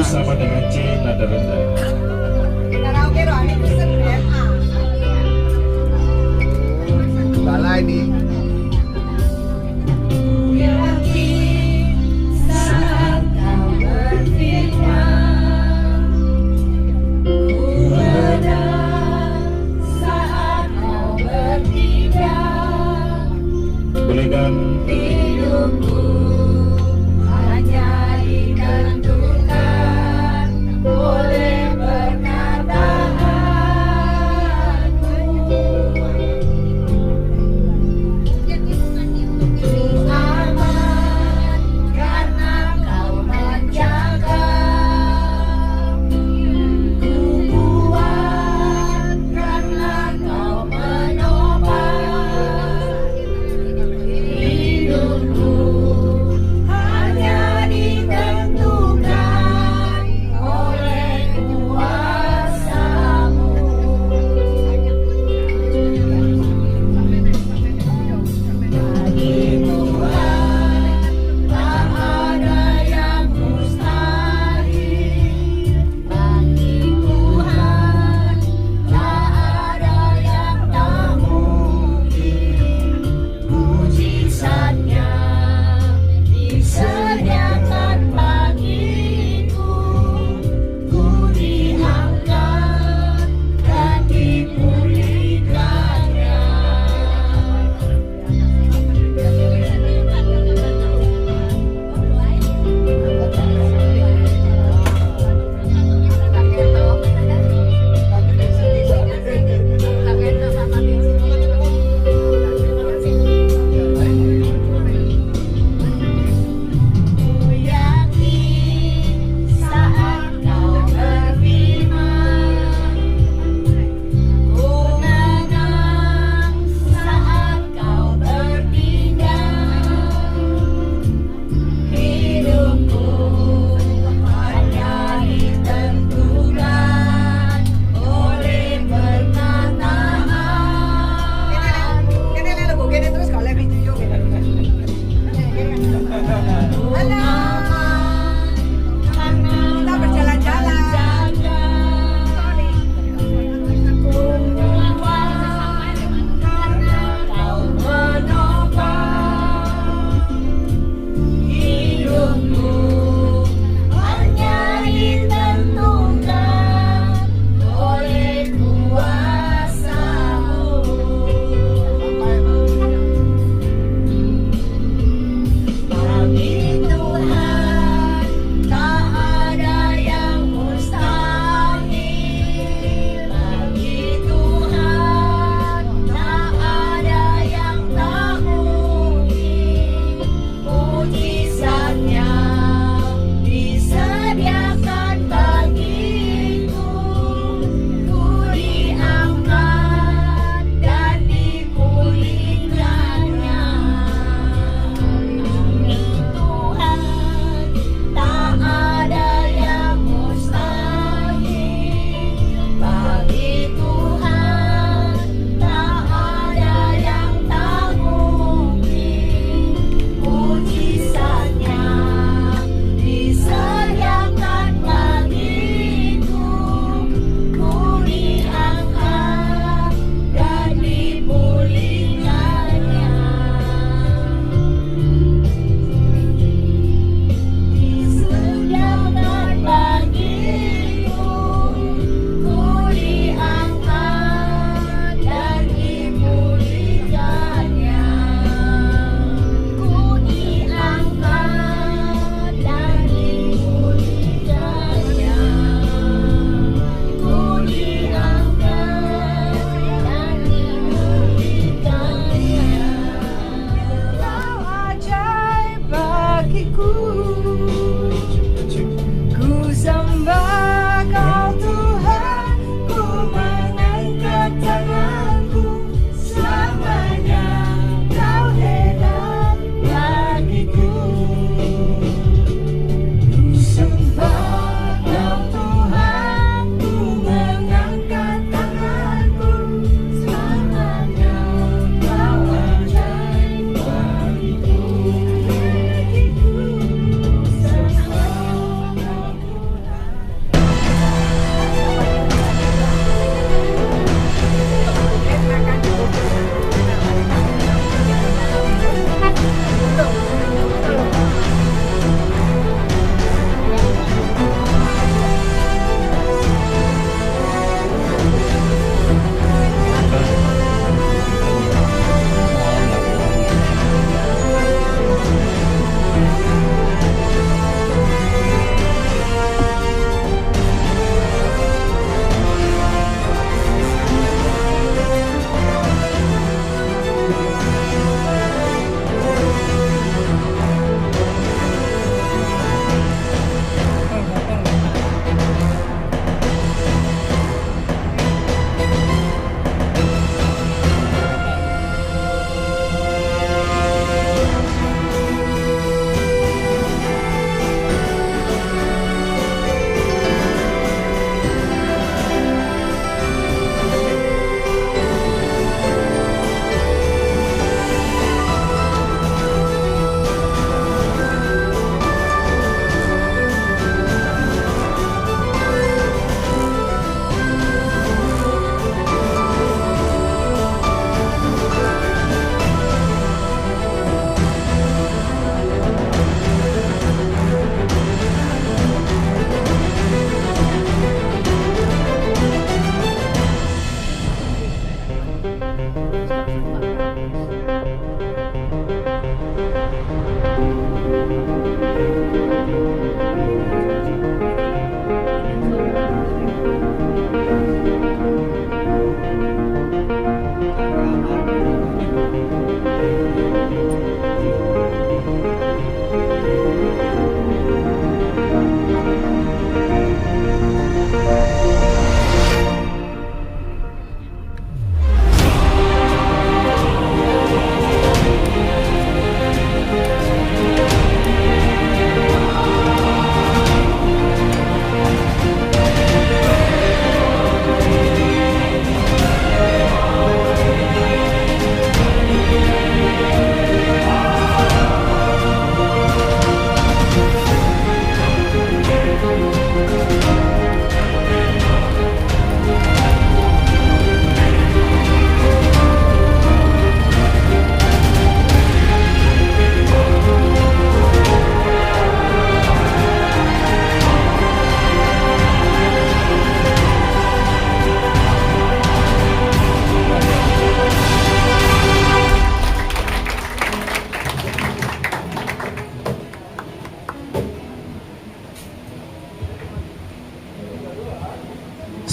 bersama dengan C nada rendah. Karaoke roh ini pesen BMA. Salah ini. Yakin saat kau berfirman, ku ada saat kau bertindak. Bolehkan Hidupku hanya ditentukan oleh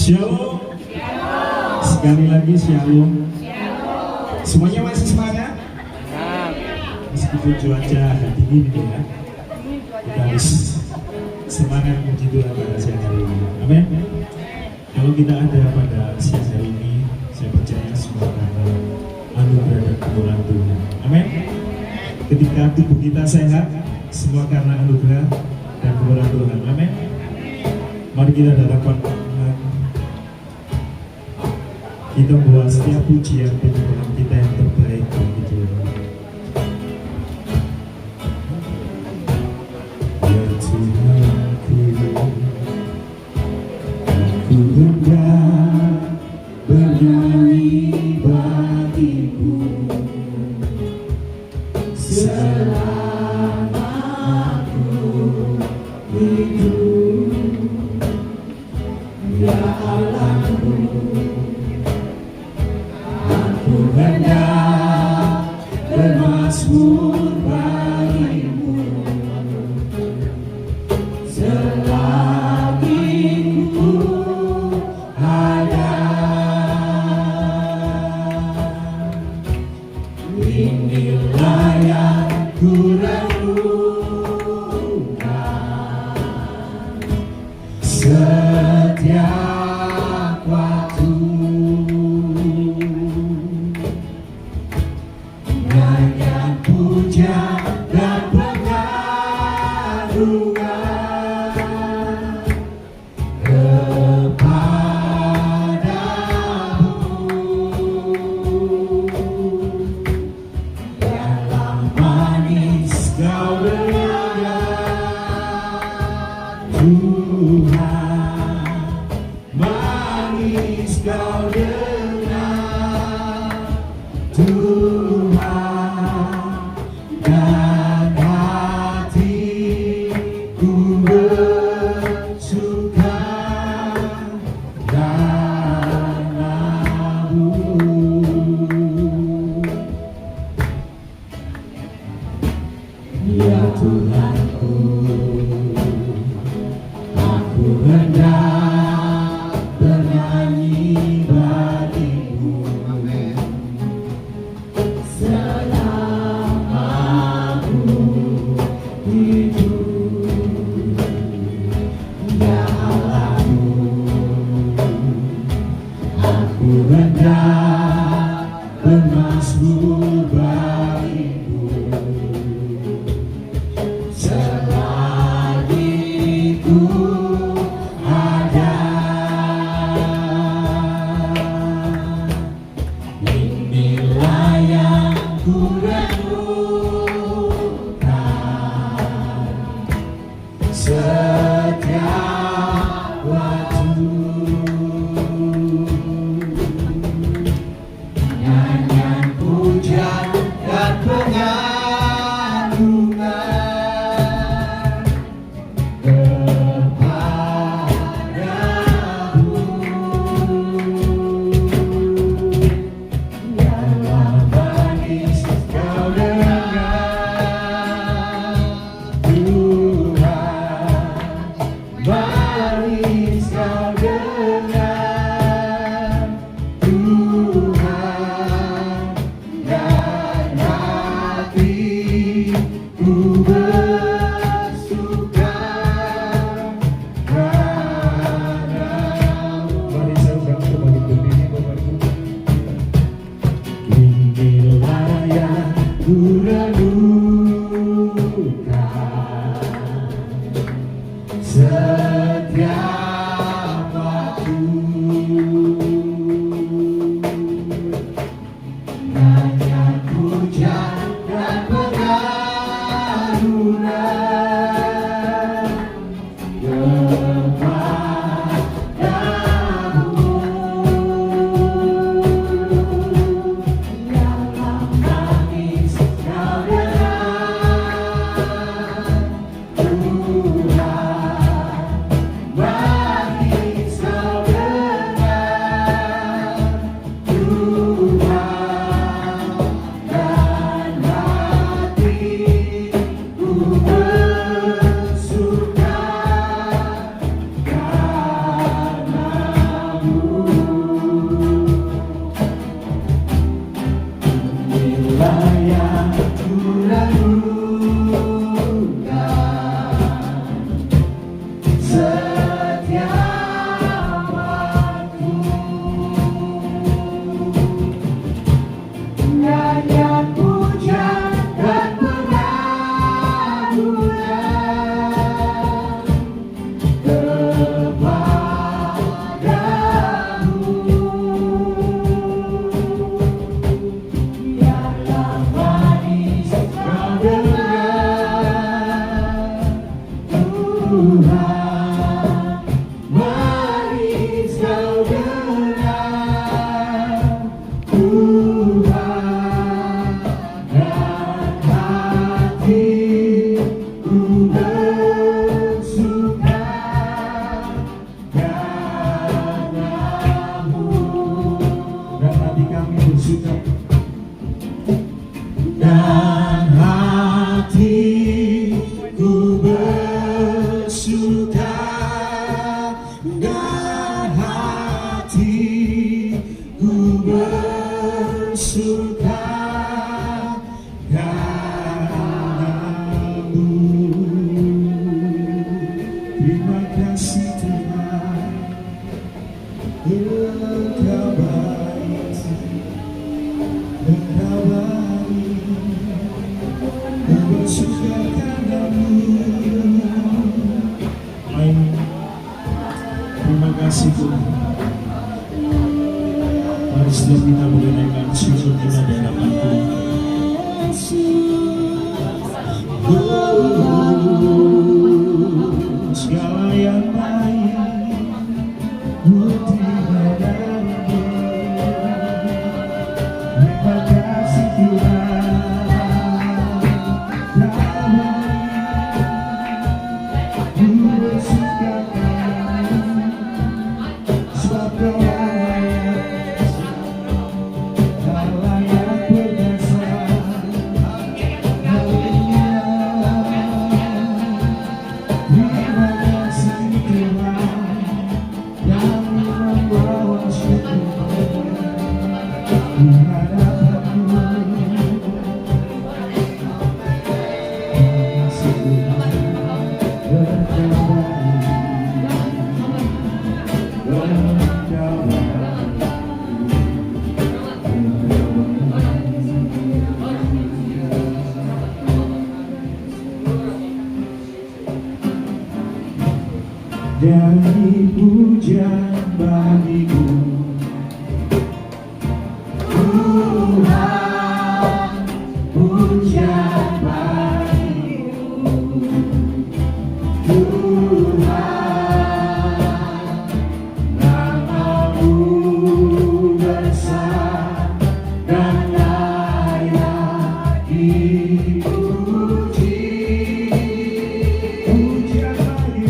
Shalom. Sekali lagi shalom. Semuanya masih semangat? Meskipun cuaca agak dingin ini ya, kita harus semangat menuju Tuhan pada siang hari ini. Amin. Kalau kita ada pada siang hari ini, saya percaya semua karena anugerah dan kemurahan Tuhan. Amin. Ketika tubuh kita sehat, semua karena anugerah dan kemurahan Tuhan. Amin. Mari kita datangkan Tuhan. Kita membawa setiap pujian penyembahan kita yang terbaik bagi Tuhan. Ya Tuhanku, aku hendak bernyanyi bagimu selama aku hidup. Ya Allahku, aku hendak bermazmur bagimu selagi ku ada. Inilah yang ku renungkan setiap waktu. Nyanyian puja dan pengagungan kepadamu. Dalam manis kau dengar Tuhan, manis kau dengar Tuhan, dan hatiku bersuka dalam-Mu. Ya Tuhanku, aku Terima kasih Tuhan, Engkau baik, Engkau baik, Ku bersyukur padamu. Amin. Terima kasih Tuhan. Mari setiap kita boleh naikkan syukur kita di hadapan Tuhan. Segala yang baik untuk hadapanmu. Terima kasih Tuhan, Kau baik, Ku bersyukur padamu, sebab Kau layak, Kau layak berkuasa. Haleluya. Terima kasih Tuhan yang membawa syukur di hadapanmu. Terima kasih Tuhan, Engkau baik, Engkau jadi pujian bagiku Tuhan, pujian bagiku Tuhan, nama-Mu besar dan layak dipuji. Pujian bagimu,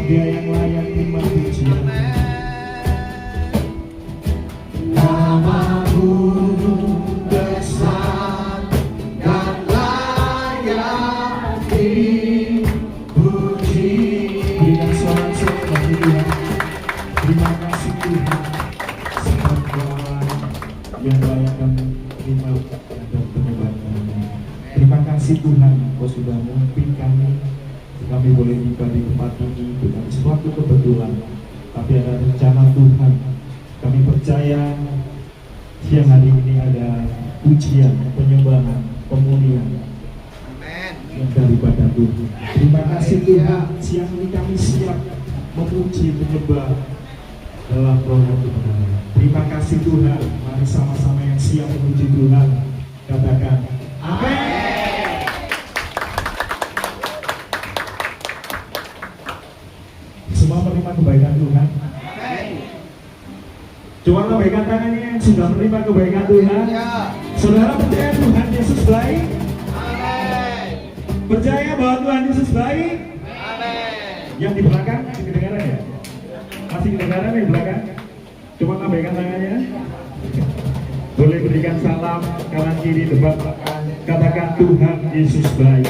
Dia yang layak terima pujian. Nama-Mu besar dan layak dipuji. Berikan sorak-sorai bagi Dia. Terima kasih Tuhan, sebab Kau yang layak kami terima dan penyembah-Mu. Terima kasih Tuhan, Kau sudah memimpin kami boleh tiba di tempat ini bukan suatu kebetulan, tapi ada rencana Tuhan. Kami percaya siang hari ini ada pujian, penyembahan, pemulihan yang daripada Tuhan. Terima kasih Tuhan, siang ini kami siap memuji, menyembah dalam program Tuhan. Terima kasih Tuhan, mari sama-sama yang siap memuji Tuhan, katakan amin. Semua menerima kebaikan Tuhan. Coba lambaikan tangannya yang sudah menerima kebaikan Tuhan. Saudara percaya Tuhan Yesus baik? Percaya bahwa Tuhan Yesus baik? Yang di belakang kedengaran ya? kasih negara nih belakang. Cuma lambaikan tangannya. Boleh berikan salam kanan kiri depan belakang. Katakan Tuhan Yesus baik.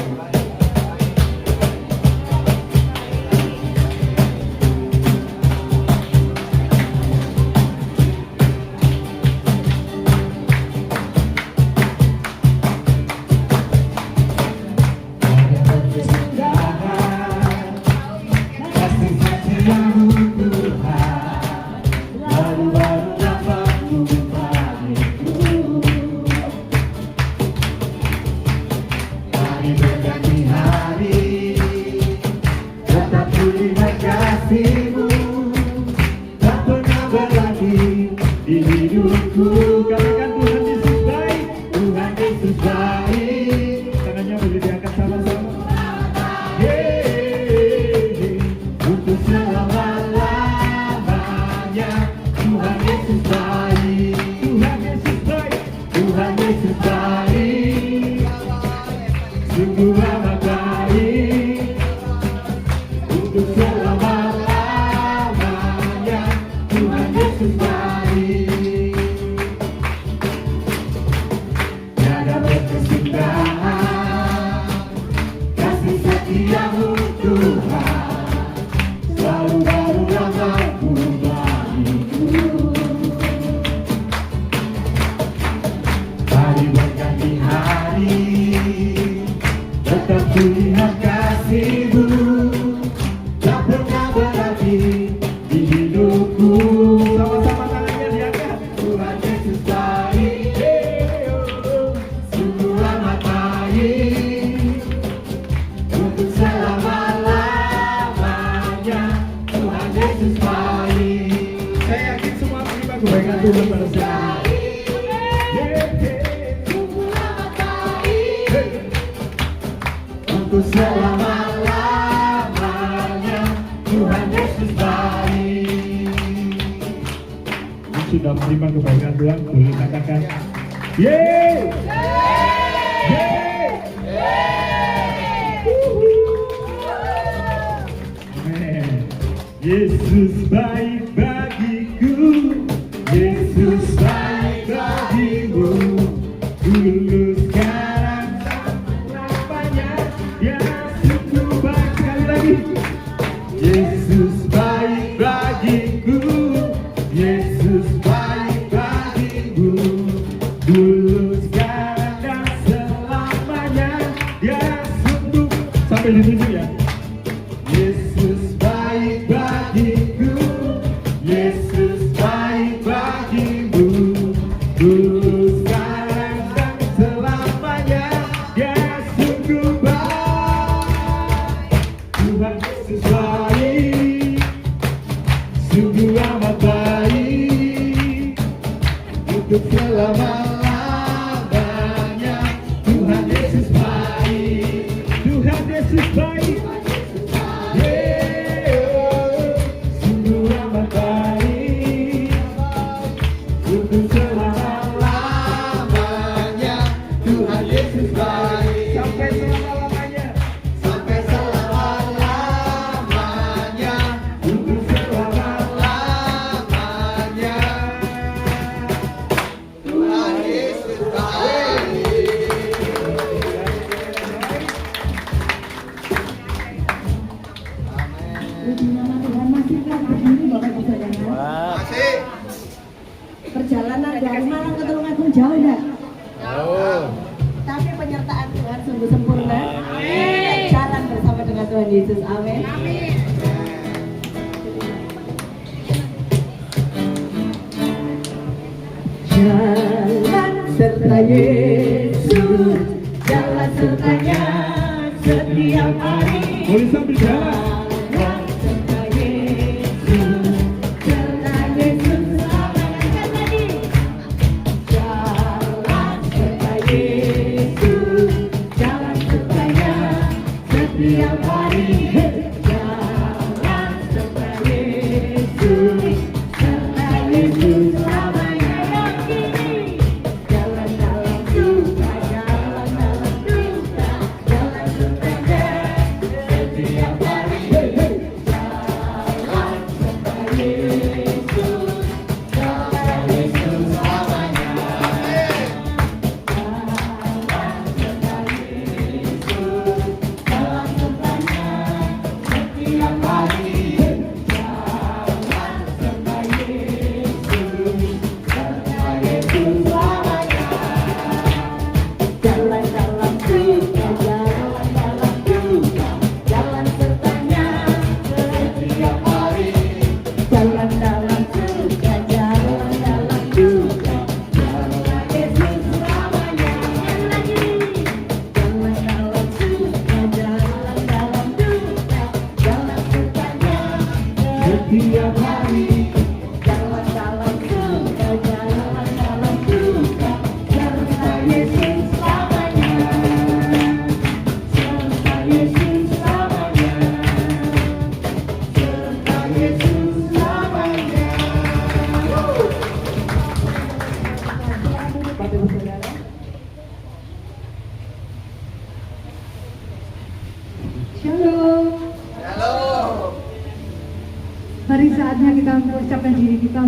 Katakan Tuhan Yesus baik. Tuhan Yesus baik. Tangannya boleh diangkat sama-sama. Untuk selama-lamanya Tuhan Yesus baik. Tuhan Yesus baik. Tuhan Yesus baik. Sungguh amat baik. Untuk selama-lamanya Tuhan Yesus baik. Kasih setiamu Tuhan selalu baru rahmat-Mu bagiku. Hari berganti hari tetap kulihat kasih-Mu, tak pernah berhenti di hidupku. Sama-sama tangannya diangkat. Tuhan Yesus baik. Sungguh amat baik. Untuk selama-lamanya Tuhan Yesus baik. Saya yakin semua menerima kebaikan Tuhan pada saat ini. Sungguh amat baik. Untuk selama-lamanya Tuhan Yesus baik. Yang sudah menerima kebaikan Tuhan boleh katakan yeay. Yesus baik bagiku, Yesus baik bagimu. Dulu sekarang selamanya Dia sungguh baik. Sekali lagi. Yesus baik bagiku, Yesus baik bagimu. Dulu sekarang dan selamanya Dia sungguh. Sampai di sini ya. Yesus baik bagiku, Yesus baik bagimu. Dulu sekarang dan selamanya Dia sungguh baik. Tuhan Yesus baik, sungguh amat baik. Untuk selama-lamanya Tuhan Yesus baik. Tuhan Yesus baik. Sungguh amat baik. Untuk selama-lamanya Tuhan Yesus baik. Sampai selama-lamanya. Sampai selama-lamanya. Untuk selama-lamanya Tuhan Yesus baik. Puji nama Tuhan. Masihkah berdiri Bapak Ibu Saudara? Masih. Perjalanan dari Malang ke Tulungagung jauh enggak? Tapi penyertaan Tuhan sungguh sempurna. Jalan bersama dengan Tuhan Yesus. Amin. Jalan serta Yesus, jalan sertanya setiap hari. boleh sambil jalan. Jalan serta Yesus, serta Yesus selamatkan tadi. Jalan serta Yesus, jalan sertanya setiap hari. Jalan serta Yesus, serta Yesus selamanya. Jalan dalam duka, jalan dalam duka, jalan sertanya setiap hari.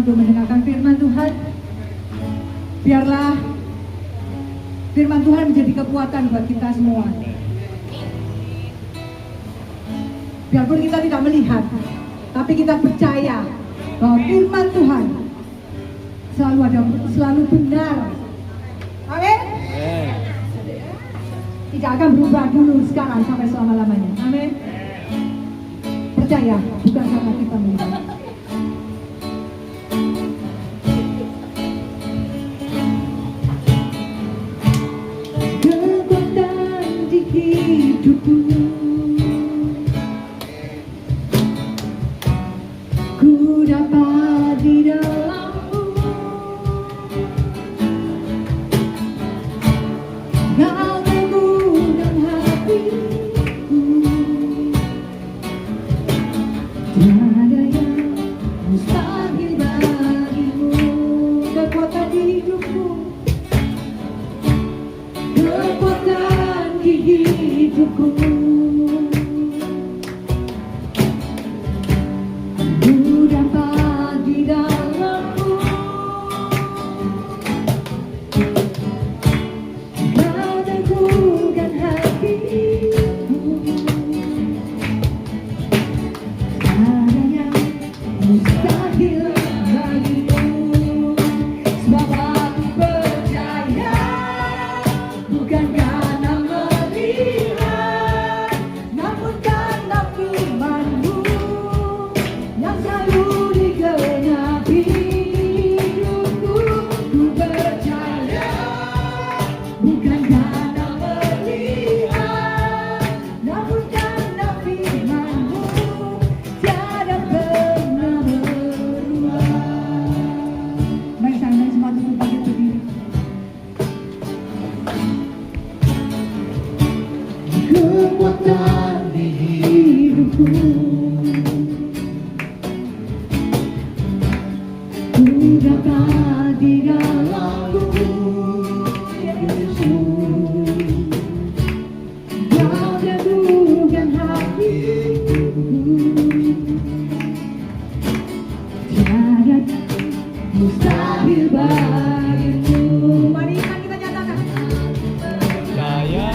untuk mendengarkan firman Tuhan. Biarlah firman Tuhan menjadi kekuatan buat kita semua. Biarpun kita tidak melihat, tapi kita percaya bahwa firman Tuhan selalu benar. Amin. Tidak akan berubah dulu, sekarang, sampai selama-lamanya. Amin. Percaya, bukan karena kita melihat. Kekuatan di hidupku, ku dapat di dalammu. Kau teguhkan hatiku, tiada yang mustahil bagimu. Kekuatan di hidupku, kekuatan di hidupku, ku dapat di dalammu. Kau teguhkan hatiku, tiada yang mustahil bagimu. Sebab aku percaya, bukan karena melihat, namun karena firman-Mu yang selalu digenapi hidupku. Ku percaya, bukan karena melihat, namun karena firman-Mu tiada pernah berubah. Mari sama semua tutup bangkit berdiri. Kekuatan di hidupku, ku dapat di dalammu, Yesus. Kau teguhkan hatiku, tiada mustahil bagimu. Mari kita nyatakan. Percaya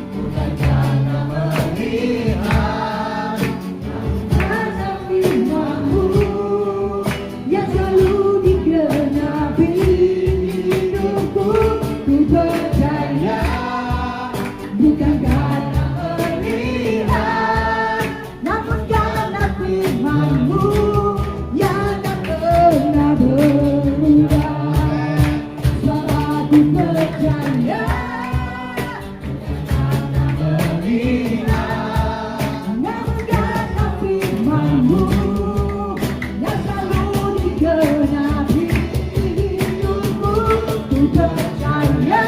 Bukan karena melihat, Karena firman-Mu yang selalu digenapi hidupku. Ku percaya, bukan karena melihat, namun karena firman-Mu yang tak pernah berubah. Sebab aku percaya, namun karena firman-Mu yang selalu digenapi hidupku. Ku percaya,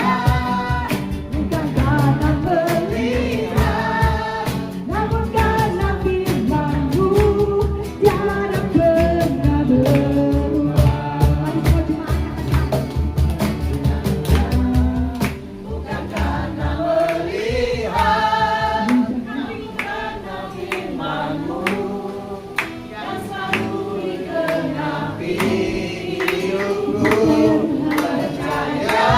bukan karena melihat, namun karena firman-Mu tiada pernah berubah. Mari semua jemaat bukan karena melihat, karena firman-Mu yang selalu digenapi hidupku. Percaya,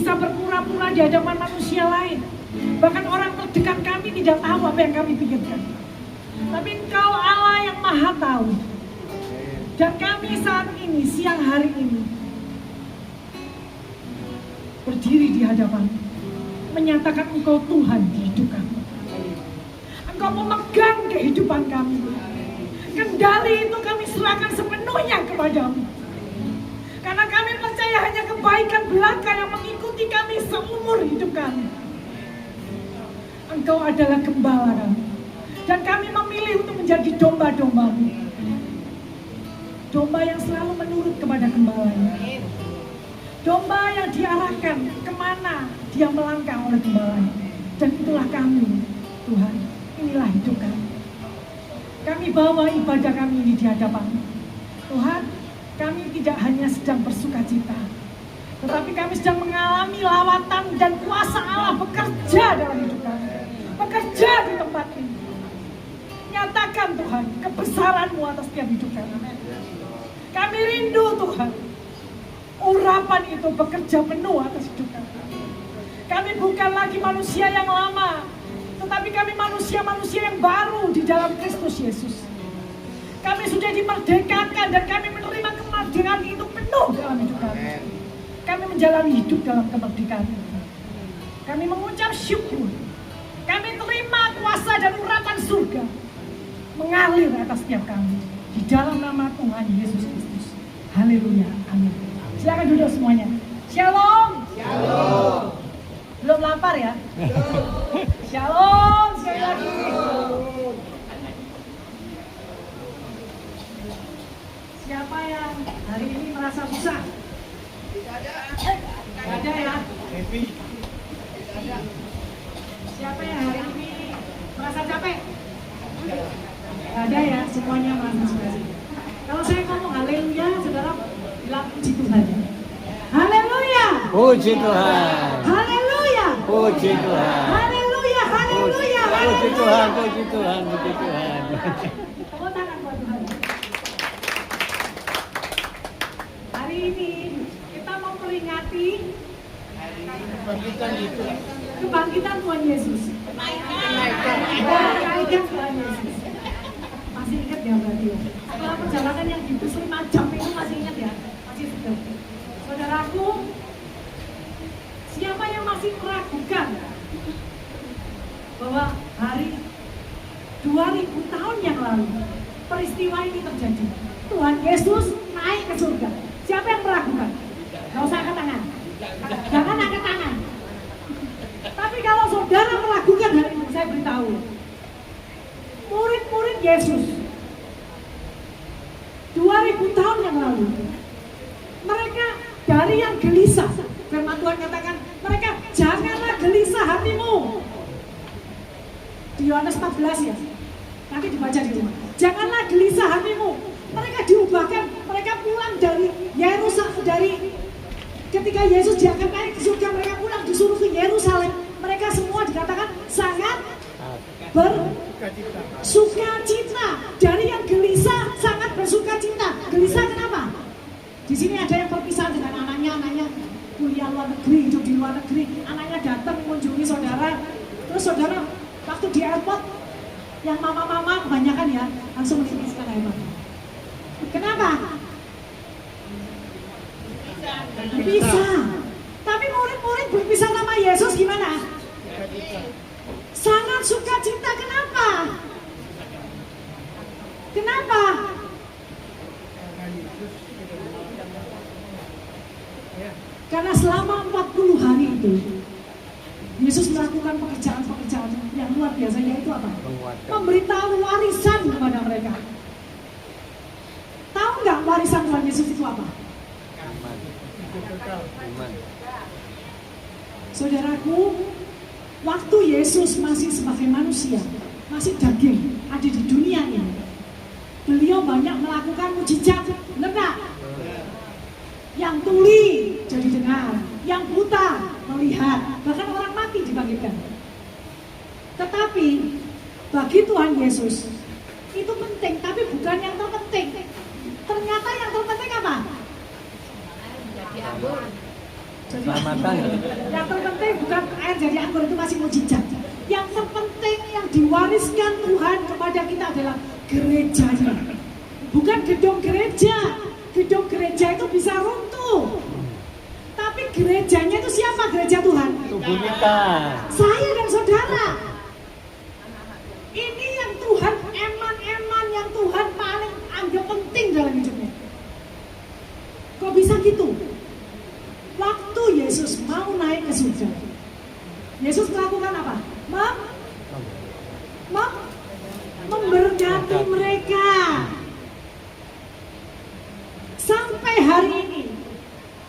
bisa berpura-pura di hadapan manusia lain. Bahkan orang terdekat kami tidak tahu apa yang kami pikirkan. Tapi Engkau Allah yang Maha Tahu. Dan kami saat ini, siang hari ini, berdiri di hadapan, menyatakan Engkau Tuhan di hidup kami. Engkau memegang kehidupan kami. Kendali itu kami serahkan sepenuhnya kepadamu. Karena kami percaya hanya kebaikan belaka yang mengikuti kami seumur hidup kami. Engkau adalah gembala kami. Dan kami memilih untuk menjadi domba-dombamu. Domba yang selalu menurut kepada gembalanya. Domba yang diarahkan kemana dia melangkah oleh gembalanya. Dan itulah kami, Tuhan. Inilah hidup kami. Kami bawa ibadah kami ini di hadapan Tuhan. Kami tidak hanya sedang bersuka cita, tetapi kami sedang mengalami lawatan dan kuasa Allah bekerja dalam hidup kami, bekerja di tempat ini. Nyatakan Tuhan kebesaran-Mu atas setiap hidup kami. Kami rindu Tuhan, urapan itu bekerja penuh atas hidup kami. Kami bukan lagi manusia yang lama, tetapi kami manusia-manusia yang baru di dalam Kristus Yesus. Kami sudah dimerdekakan dan kami menerima kemerdekaan itu penuh dalam hidup kami. Kami menjalani hidup dalam kemerdekaan itu. Kami mengucap syukur. Kami terima kuasa dan urapan surga mengalir atas setiap kami. Di dalam nama Tuhan Yesus Kristus. Haleluya. Amin. Silakan duduk semuanya. Shalom. Shalom. Belum lapar ya? Shalom. Sekali lagi. Siapa yang hari ini merasa susah? Tidak ada ya? Siapa yang hari ini merasa capek? Tidak ada ya? Semuanya merasa susah. Kalau saya ngomong haleluya, saudara bilang puji Tuhan. Haleluya! Puji Tuhan. Haleluya! Puji Tuhan. Haleluya! Haleluya! Puji Tuhan, puji Tuhan, puji Tuhan. Tepuk tangan buat Tuhan. Hari ini kita mau memperingati kebangkitan Tuhan Yesus. Kebangkitan Tuhan Yesus. Masih ingat ya berarti ya? Setelah perjalanan yang di bus 5 jam itu masih ingat ya? Masih segar. Saudaraku, siapa yang masih meragukan bahwa hari 2000 tahun yang lalu peristiwa ini terjadi? Tuhan Yesus naik ke surga. Siapa yang meragukan? Gak usah angkat tangan. Jangan angkat tangan. Tapi kalau saudara meragukan hari ini, saya beritahu, murid-murid Yesus 2000 tahun yang lalu, mereka dari yang gelisah, firman Tuhan katakan, mereka janganlah gelisah hatimu. Di Yohanes 14 ya, nanti dibaca di rumah. Janganlah gelisah hatimu. Mereka diubahkan, mereka pulang dari Yerusalem, dari ketika Yesus diangkat naik ke surga, mereka pulang disuruh ke Yerusalem. Mereka semua dikatakan sangat bersuka cita. Dari yang gelisah sangat bersuka cita. Gelisah kenapa? Di sini ada yang berpisah dengan anaknya kuliah luar negeri, hidup di luar negeri. Anaknya datang mengunjungi saudara. Terus saudara waktu di airport, yang mama-mama kebanyakan ya langsung menipiskan air mata. Kenapa? Berpisah. Tapi murid-murid berpisah sama Yesus gimana? Sangat sukacita. Kenapa? Kenapa? Karena selama 40 hari itu Yesus melakukan pekerjaan-pekerjaan yang luar biasa, yaitu apa? Memberitahu warisan kepada mereka. Tahu nggak warisan Tuhan Yesus itu apa? Iman. Saudaraku, waktu Yesus masih sebagai manusia, masih daging, ada di dunia ini, beliau banyak melakukan mujizat, benar nggak? Yang tuli jadi dengar, yang buta melihat, bahkan orang mati dibangkitkan. Tetapi bagi Tuhan Yesus itu penting, tapi bukan yang terpenting. Ternyata yang terpenting apa? Jadi, Selamatan. yang terpenting bukan air dari anggur itu masih mujizat. Yang terpenting yang diwariskan Tuhan kepada kita adalah gerejanya. Bukan gedung gereja. Gedung gereja itu bisa runtuh. Tapi gerejanya itu siapa gereja Tuhan? Tubuh kita. Saya dan saudara. Ini yang Tuhan eman-eman, yang Tuhan paling anggap penting dalam hidupnya. Kok bisa gitu? Waktu Yesus mau naik ke surga, Yesus melakukan apa? Memberkati mereka. Sampai hari ini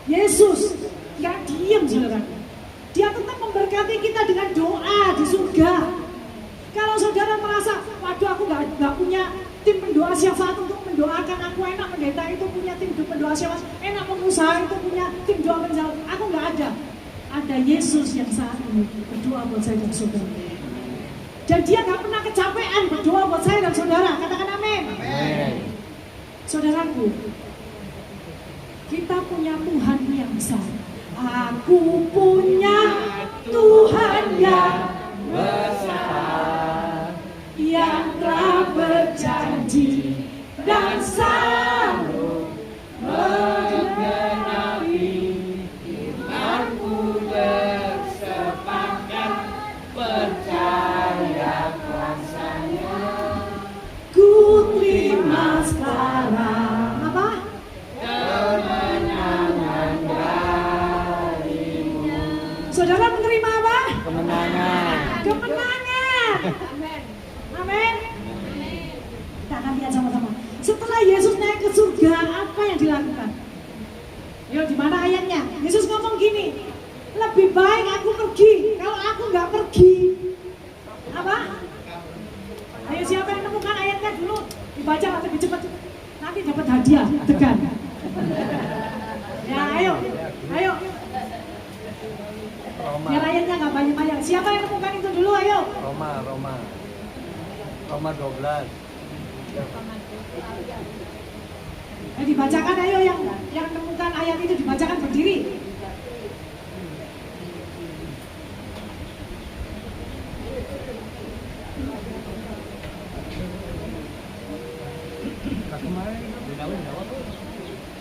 Yesus gak diem, saudara. Dia tetap memberkati kita dengan doa di surga. Kalau saudara merasa, waduh aku gak punya tim pendoa syafaat untuk mendoakan aku, enak pendeta itu punya tim pendoa syafaat, enak pengusaha itu punya tim doa penjala, aku gak ada. Ada Yesus yang saat ini berdoa buat saya dan saudara. Dan dia gak pernah kecapean berdoa buat saya dan saudara. Katakan amin. Saudaraku, kita punya Tuhan yang besar. Aku punya Tuhan yang besar, yang telah berjanji dan sanggup menggenapi Imanku bersepakat percaya kuasanya. ku terima sekarang. Apa? Kemenangan darimu. Saudara menerima apa? Kemenangan. Kemenangan. Amin. Kita akan lihat sama-sama. Setelah Yesus naik ke surga, apa yang dilakukan? Yuk, di mana ayatnya? Yesus ngomong gini, lebih baik aku pergi. Kalau aku nggak pergi, apa? Ayo siapa yang nemukan ayatnya dulu? Dibaca lebih cepat. Nanti dapat hadiah, tekan. Ya, ayo. Roma. Biar ayatnya nggak banyak-banyak. Siapa yang nemukan itu dulu? Ayo. Roma 12. Dibacakan ayo yang nemukan ayat itu dibacakan berdiri.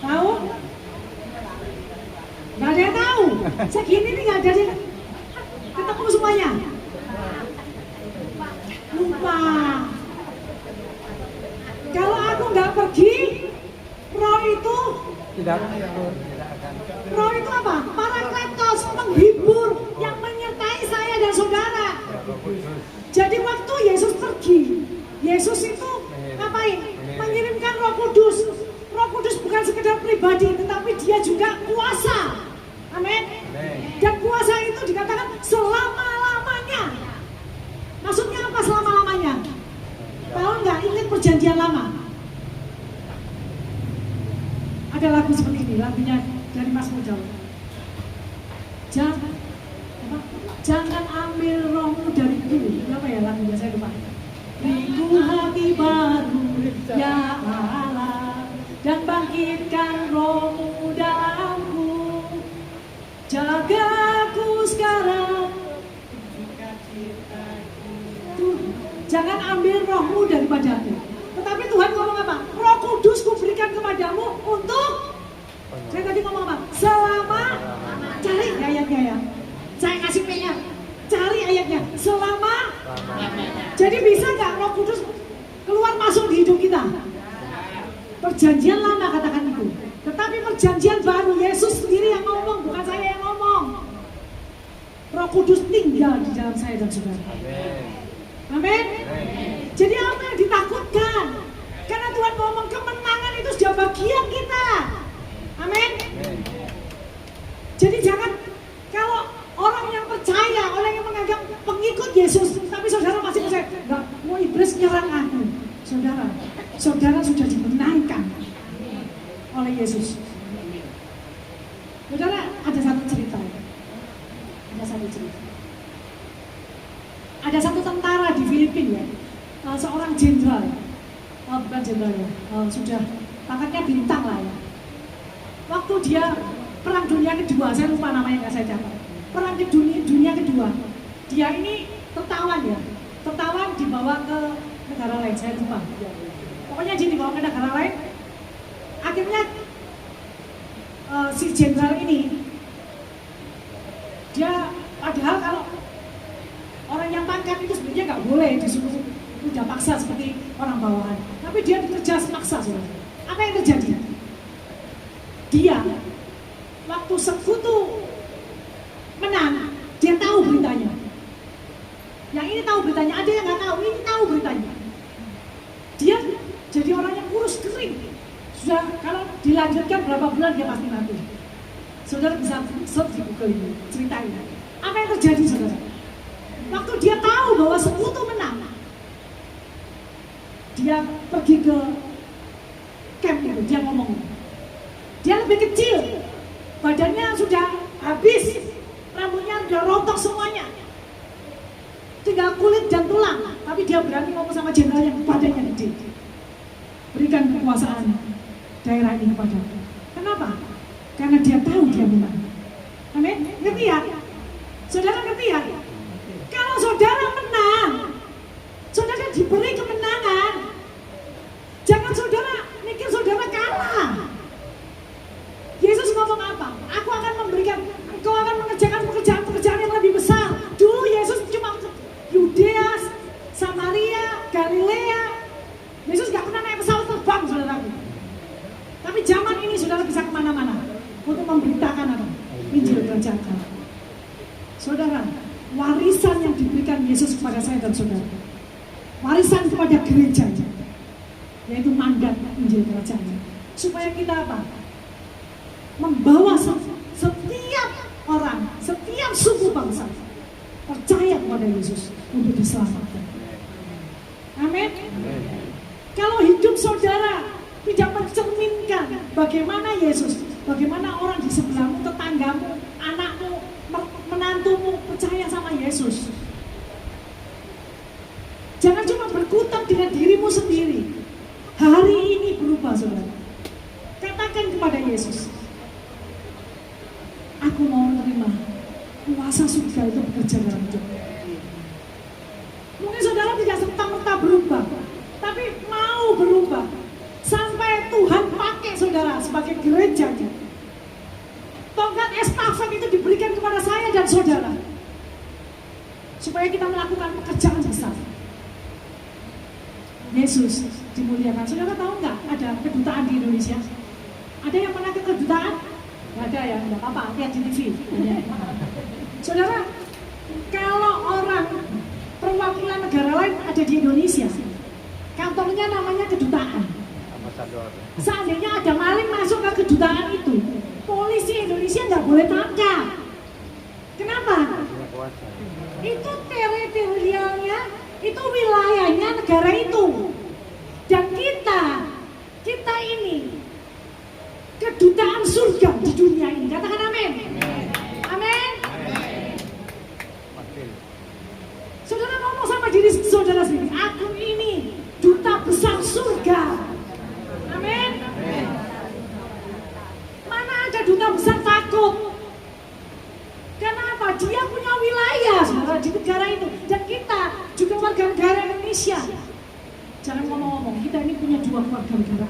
Tahu? Gak ada yang tahu. Segini nih gak ada yang ketemu semuanya. Lupa. Kalau aku nggak pergi, roh itu Tidak akan. roh itu apa? Parakletos, penghibur yang menyertai saya dan saudara. Jadi waktu Yesus pergi, Yesus itu ngapain? Mengirimkan Roh Kudus. Roh Kudus bukan sekedar pribadi, tetapi dia juga kuasa. Amin. Dan kuasa itu dikatakan selama-lamanya. Maksudnya apa selama-lamanya? Tahu nggak? Ingat perjanjian lama? Ada lagu seperti ini, lagunya dari Mas Mujal. Jangan ambil rohmu dariku. Apa ya lagunya, saya lupa. Beriku hati baru ya Allah, dan bangkitkan rohmu dalamku. Jagaku sekarang. Jangan ambil rohmu daripadaku. Tetapi Tuhan ngomong apa? Roh Kudus kuberikan kepadamu untuk, saya tadi ngomong apa? Selama, cari ayatnya ya. Saya kasih P-nya. Cari ayatnya. Selama. Jadi bisa nggak Roh Kudus keluar masuk di hidup kita? Perjanjian lama katakan itu. Tetapi perjanjian baru Yesus sendiri yang ngomong, bukan saya yang ngomong. Roh Kudus tinggal di dalam saya dan saudara. Amin. Jadi apa yang ditakutkan? Karena Tuhan ngomong kemenangan itu sudah bagian kita. Amin. Jadi jangan, kalau orang yang percaya, orang yang menganggap pengikut Yesus, tapi saudara masih percaya, enggak, mau iblis nyerang aku. Saudara sudah dimenangkan oleh Yesus. Saudara, ada satu cerita. Ada satu tentara di Filipina ya, seorang jenderal, bukan jenderal ya, sudah pangkatnya bintang lah ya. Waktu dia Perang Dunia Kedua, saya lupa namanya, nggak saya catat. Perang dunia Kedua, dia ini tertawan ya, tertawan dibawa ke negara lain, saya lupa. Pokoknya dia dibawa ke negara lain. Akhirnya si jenderal ini, dia padahal kalau orang yang pangkat itu sebenarnya nggak boleh disuruh udah paksa seperti orang bawahan, tapi dia bekerja semaksa. Apa yang terjadi? Dia waktu sekutu menang, dia tahu beritanya. Yang ini tahu beritanya, ada yang nggak tahu, ini tahu beritanya. Dia jadi orang yang kurus kering. Sudah kalau dilanjutkan berapa bulan dia pasti mati. Saudara bisa search di Google ini, ceritain. Apa yang terjadi saudara? Waktu dia tahu bahwa sekutu menang, dia pergi ke camp itu, dia ngomong. Dia lebih kecil, badannya sudah habis, rambutnya sudah rontok semuanya, tinggal kulit dan tulang. Tapi dia berani ngomong sama jenderal yang badannya gede, berikan kekuasaan daerah ini kepada. Kenapa? Karena dia tahu dia menang. Amin? Ngerti ya? Saudara ngerti ya? Kalau saudara menang, saudara diberi kemenangan. Jangan saudara mikir saudara kalah. Yesus ngomong apa? Aku akan memberikan, engkau akan mengerjakan pekerjaan-pekerjaan yang lebih besar. Dulu Yesus cuma Yudea, Samaria, Galilea. Yesus gak pernah naik pesawat terbang, saudara. Tapi zaman ini saudara bisa kemana-mana untuk memberitakan apa? Injil kerajaan Allah. Saudara, warisan yang diberikan Yesus kepada saya dan saudara, warisan kepada gereja, yaitu mandat Injil kerajaan, supaya kita apa? Membawa setiap orang, setiap suku bangsa percaya kepada Yesus untuk diselamatkan. Amin. Kalau hidup saudara tidak mencerminkan bagaimana Yesus, bagaimana orang di sebelahmu, tetanggamu, anakmu, menantumu percaya sama Yesus. Jangan cuma berkutat dengan dirimu sendiri. Hari ini berubah saudara. Katakan kepada Yesus, aku mau menerima kuasa surga itu bekerja dalam hidup. Mungkin saudara tidak serta-merta berubah, tapi mau berubah sampai Tuhan pakai saudara sebagai gerejanya. Tongkat estafet itu diberikan kepada saya dan saudara supaya kita melakukan pekerjaan besar. Yesus dimuliakan. Saudara tahu nggak ada kedutaan di Indonesia? Ada yang pernah ke kedutaan? Nggak ada ya, nggak apa-apa, lihat di TV. Saudara, kalau orang perwakilan negara lain ada di Indonesia, kantornya namanya kedutaan. Seandainya ada maling masuk ke kedutaan itu, polisi Indonesia nggak boleh tangkap. Kenapa? Itu teritorialnya, itu wilayahnya negara itu. Dan kita ini kedutaan surga di dunia ini. Katakan amin. Amin. Saudara ngomong sama diri saudara sendiri, aku ini duta besar surga. Amin. Mana ada duta besar takut? Kenapa? Dia punya wilayah saudara di negara itu. Dan kita juga warga negara Indonesia. Jangan ngomong-ngomong, kita ini punya dua warga negara.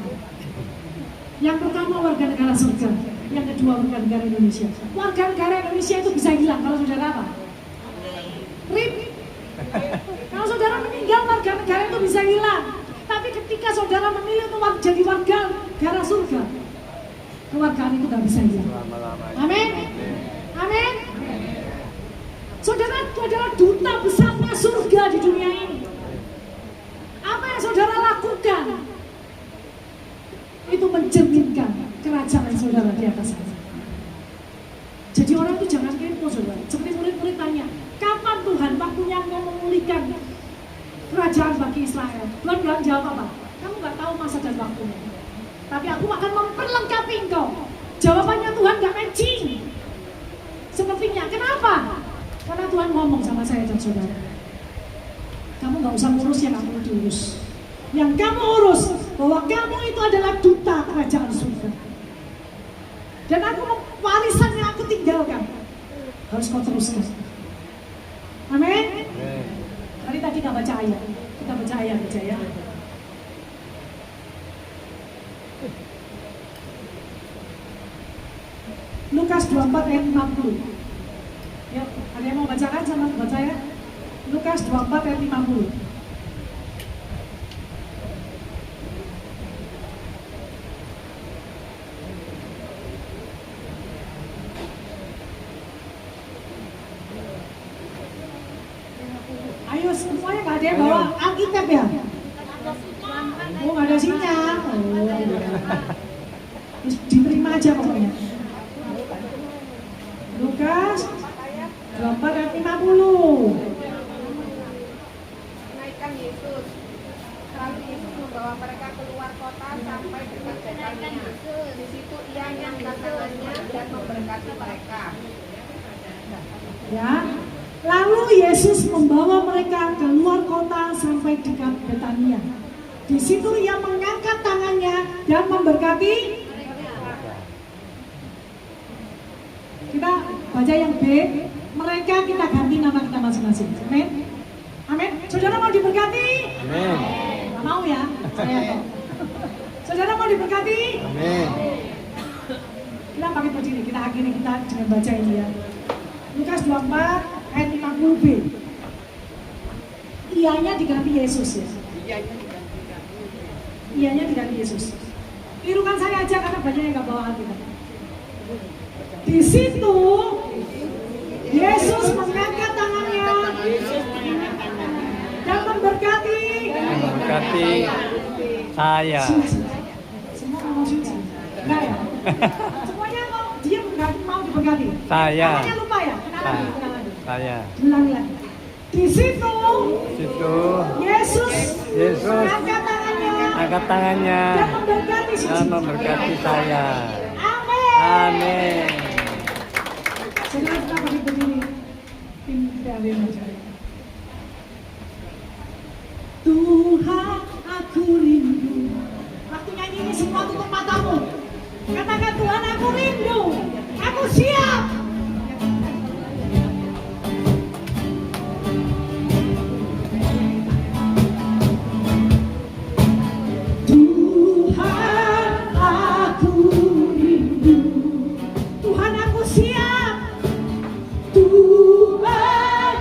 Yang pertama warga negara surga, yang kedua warga negara Indonesia. Warga negara Indonesia itu bisa hilang kalau saudara apa? RIP. Kalau saudara meninggal, warga negara itu bisa hilang. Tapi ketika saudara memilih untuk jadi warga negara surga, kewargaan itu tidak bisa hilang. Amin. Amin. Saudara itu adalah duta besarnya surga di dunia ini. Apa yang saudara lakukan itu mencerminkan kerajaan saudara di atas sana. Jadi orang itu jangan kepo saudara. Seperti murid-murid tanya, kapan Tuhan waktunya mau memulihkan kerajaan bagi Israel? Tuhan bilang jawab apa? Kamu nggak tahu masa dan waktunya. Tapi aku akan memperlengkapi engkau. Jawabannya Tuhan nggak matching. Sepertinya, kenapa? Karena Tuhan ngomong sama saya dan saudara. Kamu nggak usah ngurus yang kamu diurus. Yang kamu urus bahwa kamu itu adalah duta kerajaan surga. Dan aku warisan yang aku tinggalkan harus kau teruskan. Amin. Amin. Mari tadi kita baca ayat. Kita baca ayat aja ya. Lukas 24 ayat 50. Ya, ada yang mau bacakan sama baca ya? Lukas 24 ayat 50. Ayo semuanya, nggak ada yang bawa Alkitab ya? Oh, nggak ada sinyal. Oh, terus diterima aja pokoknya. Lukas 24 ayat 50. Menaikkan Yesus. Lalu Yesus membawa mereka keluar kota sampai dekat Betania. Di situ ia mengangkat tangannya dan memberkati mereka. Ya. Lalu Yesus membawa mereka keluar kota sampai dekat Betania. Di situ ia mengangkat tangannya dan memberkati. Kita baca yang B. Mereka kita ganti nama kita masing-masing. Amin. Amin. Saudara mau diberkati? Amin. Nggak mau ya? Saya tahu. Saudara mau diberkati? Amin. Kita pakai berdiri. Kita akhiri kita dengan baca ini ya. Lukas 24 ayat 50b. Ianya diganti Yesus ya. Ianya diganti Yesus. Tirukan saya aja karena banyak yang nggak bawa Alkitab. Di situ Yesus mengangkat tangannya dan memberkati. Memberkati saya. Semua mau suci. Enggak ya? Semuanya mau dia mau diberkati. Saya. Namanya lupa ya? Kenalan. Saya. Ulangi lagi. Di situ Situ Yesus Yesus angkat tangannya dan memberkati dan memberkati saya. Amin. Amin. Saudara kita bagi berdiri. Tidak ada yang percaya. Tuhan aku rindu. Waktu nyanyi ini semua tutup matamu. Katakan Tuhan aku rindu. Aku siap. Tuhan aku rindu. Tuhan aku siap. Tuhan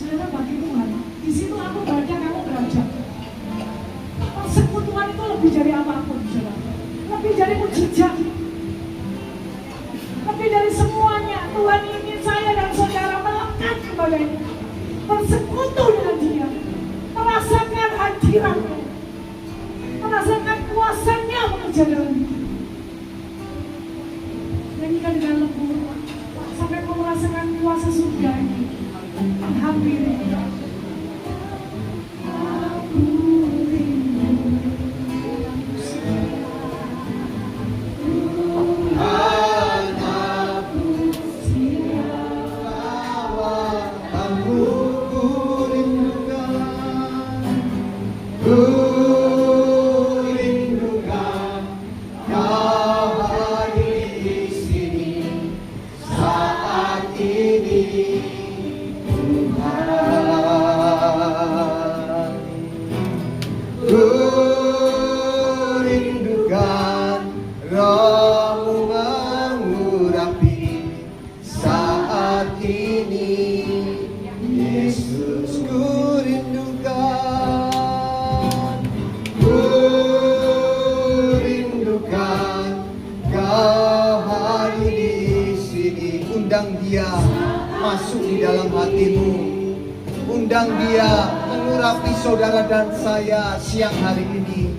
Saudara, bagi Tuhan, di situ aku berada, kamu berada. Persekutuan itu lebih dari apapun, saudara. Lebih dari mujizat. Lebih dari semuanya. Tuhan ingin saya dan saudara melekat kepadanya. Bersekutu dengan Dia. Merasakan hadiratnya. Merasakan kuasanya bekerja dalam hidup. Nyanyikan dengan lembut. Sampai kau merasakan kuasa surga ini. Hampir. Undang Dia masuk di dalam hatimu. Undang Dia mengurapi saudara dan saya siang hari ini.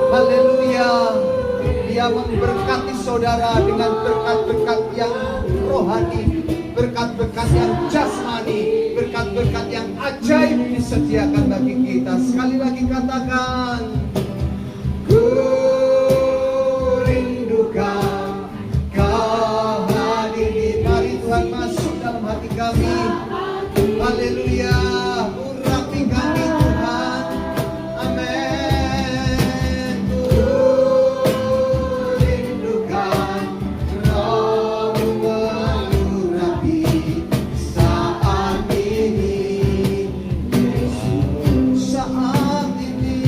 Haleluya. Dia memberkati saudara dengan berkat-berkat yang rohani, berkat-berkat yang jasmani, berkat-berkat yang ajaib disediakan bagi kita. Sekali lagi katakan, ku rindukan Kau hadir. Mari Tuhan masuk dalam hati kami. Haleluya. Urapi kami Tuhan. Amin. Ku rindukan Roh-Mu mengurapi saat ini. Yesus, saat ini.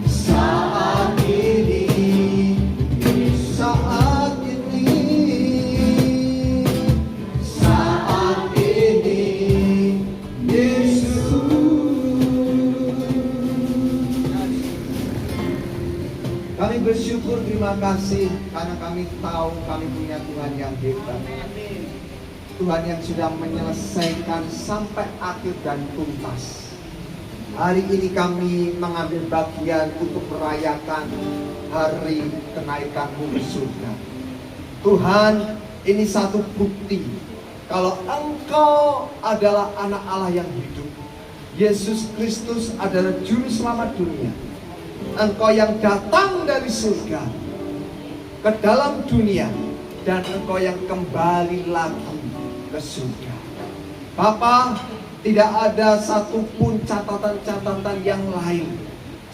Saat ini. Saat ini. Saat ini. Yesus. Kami bersyukur, terima kasih karena kami tahu kami punya Tuhan yang hebat. Tuhan yang sudah menyelesaikan sampai akhir dan tuntas. Hari ini kami mengambil bagian untuk merayakan hari kenaikan-Mu ke surga. Tuhan, ini satu bukti kalau Engkau adalah anak Allah yang hidup. Yesus Kristus adalah juru selamat dunia. Engkau yang datang dari surga ke dalam dunia, dan Engkau yang kembali lagi ke surga. Bapa, tidak ada satupun catatan-catatan yang lain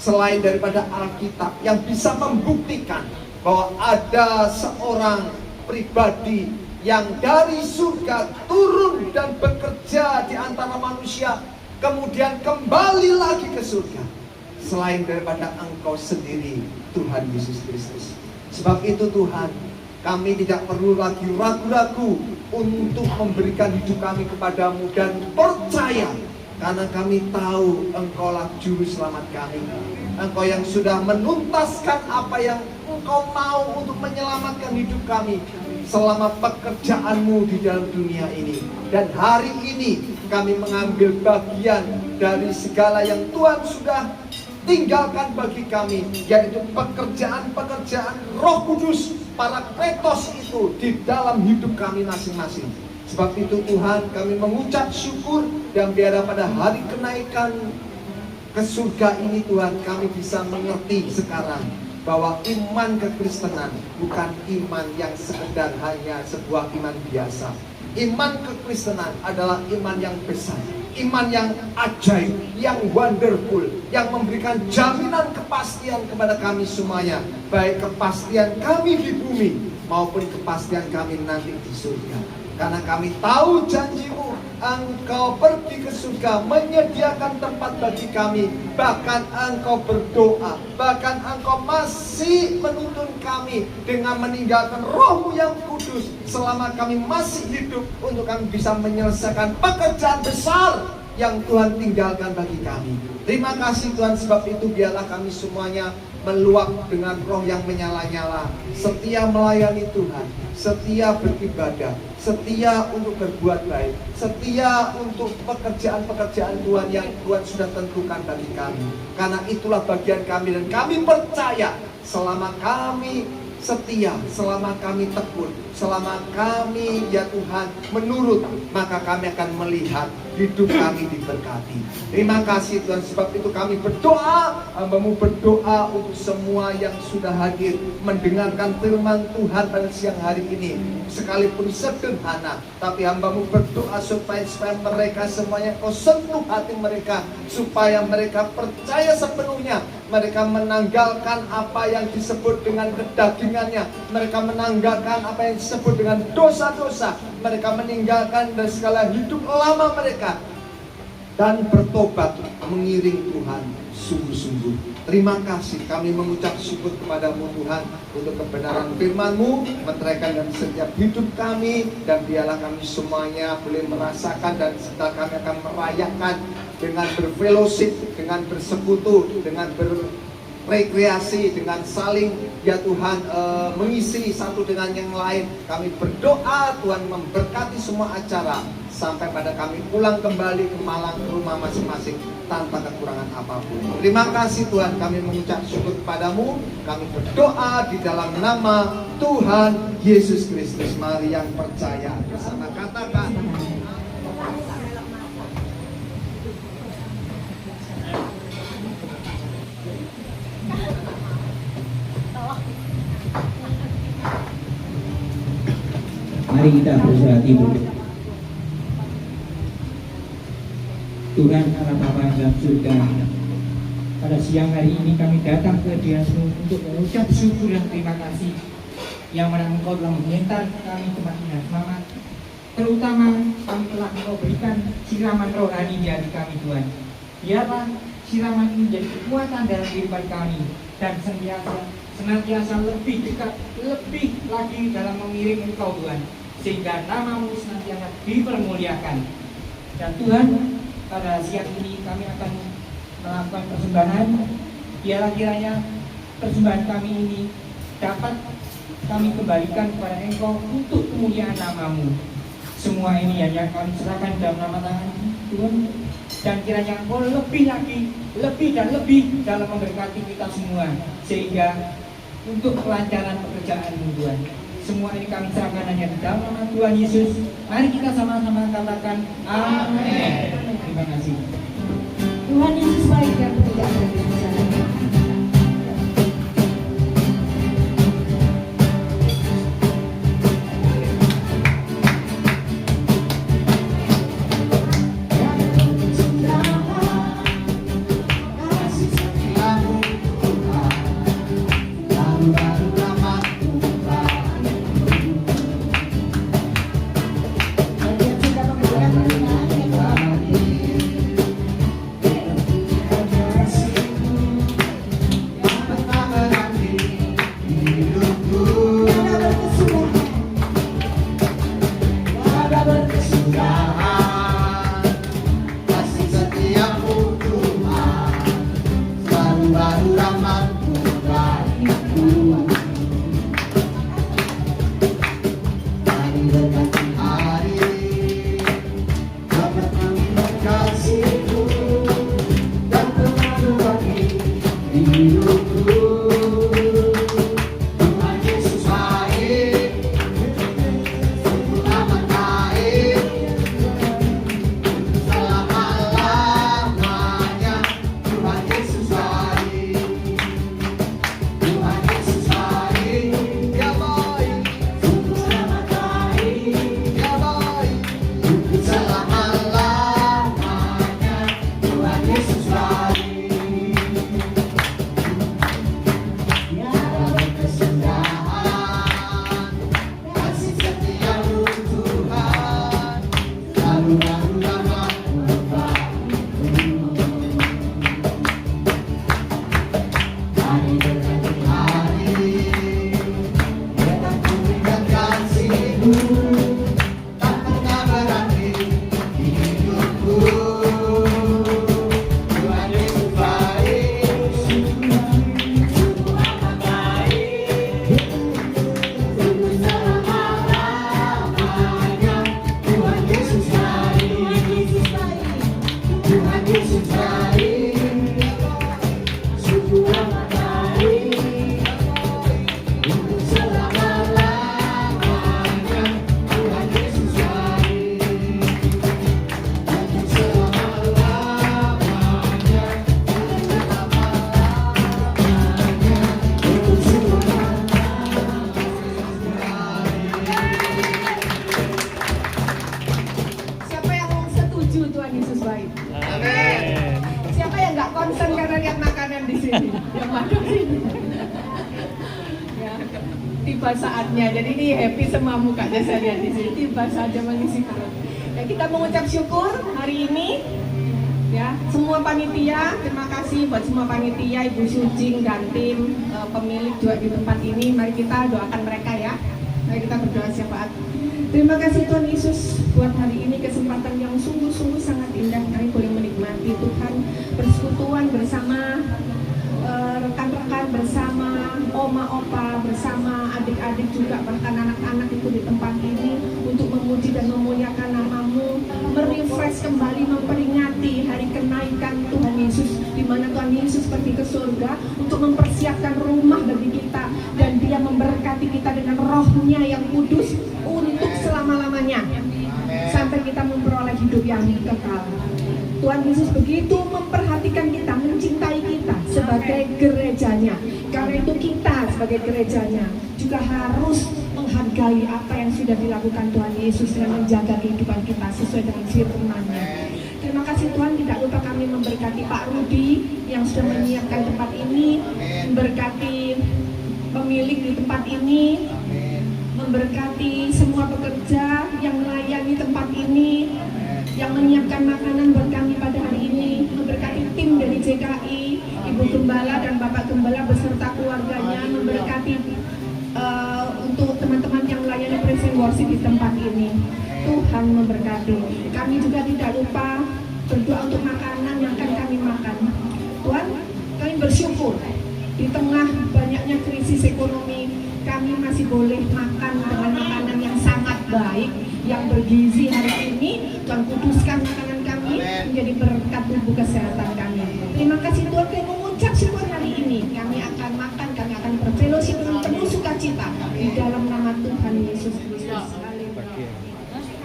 selain daripada Alkitab yang bisa membuktikan bahwa ada seorang pribadi yang dari surga turun dan bekerja di antara manusia, kemudian kembali lagi ke surga, selain daripada Engkau sendiri, Tuhan Yesus Kristus. Sebab itu Tuhan, kami tidak perlu lagi ragu-ragu untuk memberikan hidup kami kepadamu dan percaya, karena kami tahu Engkaulah juru selamat kami. Engkau yang sudah menuntaskan apa yang Engkau mau untuk menyelamatkan hidup kami selama pekerjaan-Mu di dalam dunia ini. Dan hari ini kami mengambil bagian dari segala yang Tuhan sudah tinggalkan bagi kami, yaitu pekerjaan-pekerjaan Roh Kudus, para kletos itu di dalam hidup kami masing-masing. Sebab itu Tuhan, kami mengucap syukur, dan biarlah pada hari kenaikan ke surga ini Tuhan, kami bisa mengerti sekarang bahwa iman kekristenan bukan iman yang sekedar hanya sebuah iman biasa. Iman kekristenan adalah iman yang besar, iman yang ajaib, yang wonderful, yang memberikan jaminan kepastian kepada kami semuanya, baik kepastian kami di bumi maupun kepastian kami nanti di surga. Karena kami tahu janji-Mu Engkau pergi ke surga, menyediakan tempat bagi kami. Bahkan Engkau berdoa, bahkan Engkau masih menuntun kami dengan meninggalkan Roh-Mu yang kudus selama kami masih hidup, untuk kami bisa menyelesaikan pekerjaan besar yang Tuhan tinggalkan bagi kami. Terima kasih Tuhan, sebab itu biarlah kami semuanya meluap dengan roh yang menyala-nyala, setia melayani Tuhan, setia beribadah, setia untuk berbuat baik, setia untuk pekerjaan-pekerjaan Tuhan yang Tuhan sudah tentukan bagi kami. Karena itulah bagian kami, dan kami percaya selama kami setia, selama kami tekun, selama kami ya Tuhan menurut, maka kami akan melihat hidup kami diberkati. Terima kasih Tuhan, sebab itu kami berdoa, hamba-Mu berdoa untuk semua yang sudah hadir mendengarkan firman Tuhan pada siang hari ini. Sekalipun sederhana, tapi hamba-Mu berdoa supaya mereka semuanya Kau sentuh hati mereka, supaya mereka percaya sepenuhnya. Mereka menanggalkan apa yang disebut dengan kedagingannya, mereka menanggalkan apa yang disebut dengan dosa-dosa, mereka meninggalkan dari segala hidup lama mereka, dan bertobat mengiring Tuhan sungguh-sungguh. Terima kasih, kami mengucap syukur kepada-Mu Tuhan untuk kebenaran firman-Mu meneraikan dalam setiap hidup kami, dan biarlah kami semuanya boleh merasakan dan serta kami akan merayakan dengan berfellowship, dengan bersekutu, dengan berrekreasi, dengan saling ya Tuhan mengisi satu dengan yang lain. Kami berdoa Tuhan memberkati semua acara sampai pada kami pulang kembali ke Malang, ke rumah masing-masing tanpa kekurangan apapun. Terima kasih Tuhan, kami mengucap syukur kepadamu. Kami berdoa di dalam nama Tuhan Yesus Kristus. Mari yang percaya bersama katakan mari kita berserah diri. Tuhan Allah Bapa yang dalam surga, pada siang hari ini kami datang ke hadirat-Mu untuk mengucap syukur dan terima kasih yang mana Engkau telah mengantar kami kematian selamat. Terutama kami telah Engkau berikan siraman rohani di hati kami Tuhan. Biarlah siraman ini menjadi kekuatan dalam kehidupan kami, dan senantiasa lebih dekat, lebih lagi dalam mengiring Engkau Tuhan, sehingga nama-Mu senantiasa dipermuliakan. Dan Tuhan, pada siang ini kami akan melakukan persembahan. Biarlah kiranya persembahan kami ini dapat kami kembalikan kepada Engkau untuk kemuliaan nama-Mu. Semua ini hanya kami serahkan dalam nama Tuhan Tuhan, dan kiranya Engkau lebih lagi, lebih dan lebih dalam memberkati kita semua, sehingga untuk kelancaran pekerjaan-Mu Tuhan. Semua ini kami serahkan hanya di dalam nama Tuhan Yesus. Mari kita sama-sama katakan amin. Terima kasih. Tuhan Yesus baik dan tidak ada di sana. Terima kasih. setuju Tuhan Yesus baik? Amin. Siapa yang nggak concern karena lihat makanan di sini? Yang makan sini. Ya, tiba saatnya. Jadi ini happy semua mukanya saya lihat di sini. Tiba saatnya mengisi perut. Ya, kita mengucap syukur hari ini. Ya, semua panitia, terima kasih buat semua panitia, Ibu Sucing dan tim pemilik juga di tempat ini. Mari kita doakan mereka ya. Mari kita berdoa syafaat. Terima kasih Tuhan Yesus buat hari ini kesempatan yang sungguh-sungguh sangat indah kami boleh menikmati Tuhan persekutuan bersama rekan-rekan, bersama oma opa, bersama adik-adik juga bahkan anak-anak itu di tempat ini untuk memuji dan memuliakan nama-Mu, merefresh kembali, memperingati hari kenaikan Tuhan Yesus, di mana Tuhan Yesus pergi ke surga untuk mempersiapkan rumah bagi kita dan Dia memberkati kita dengan roh-Nya yang kudus untuk selama-lamanya sampai kita memperoleh hidup yang kekal. Tuhan Yesus begitu memperhatikan kita, mencintai kita sebagai gerejanya. Karena itu kita sebagai gerejanya juga harus menghargai apa yang sudah dilakukan Tuhan Yesus dan menjaga kehidupan kita sesuai dengan firman-Nya. Terima kasih Tuhan, tidak lupa kami memberkati Pak Rudi yang sudah menyiapkan tempat ini, memberkati pemilik di tempat ini, memberkati semua pekerja yang melayani tempat ini, yang menyiapkan makanan buat kami pada hari ini, memberkati tim dari JKI, Ibu Gembala dan Bapak Gembala beserta keluarganya, memberkati untuk teman-teman yang melayani praise and worship di tempat ini. Tuhan memberkati. Kami juga tidak lupa berdoa untuk makanan yang akan kami makan. Tuhan, kami bersyukur di tengah banyaknya krisis ekonomi, kami masih boleh makan dengan makanan yang sangat baik, yang bergizi hari ini. Tuhan kuduskan makanan kami menjadi berkat tubuh kesehatan kami. Terima kasih Tuhan, kami mengucap syukur hari ini. Kami akan makan, kami akan berfellowship dengan penuh sukacita di dalam nama Tuhan Yesus Kristus.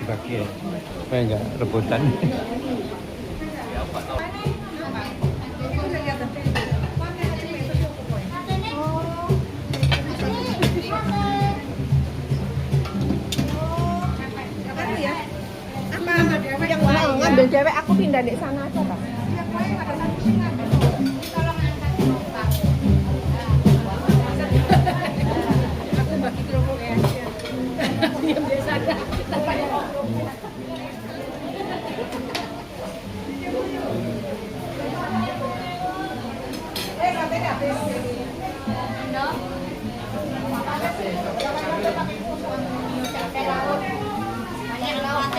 Bagi supaya enggak rebutan. Ngambil cewek, aku pindah di sana aja Pak. Aku bagi kerupuk ya. Dia biasa ada. Sampai habis. Banyak lauk.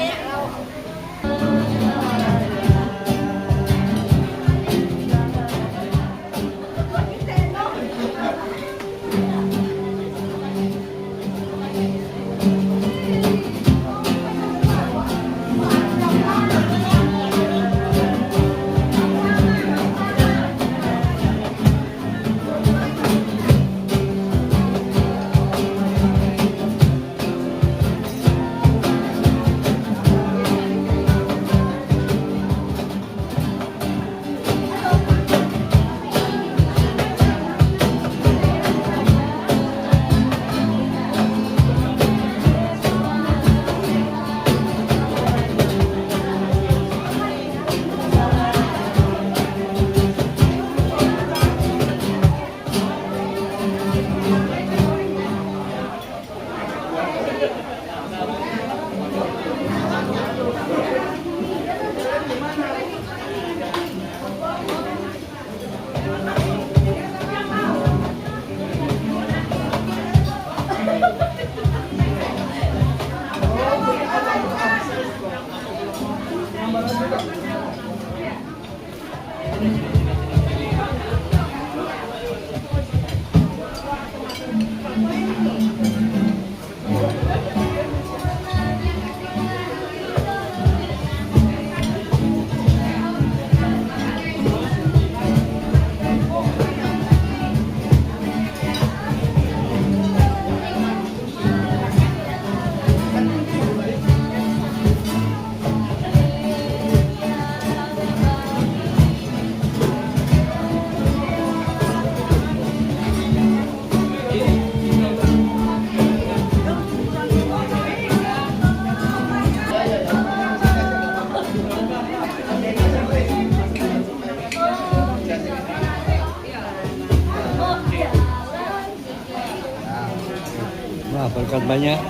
Makan banyak.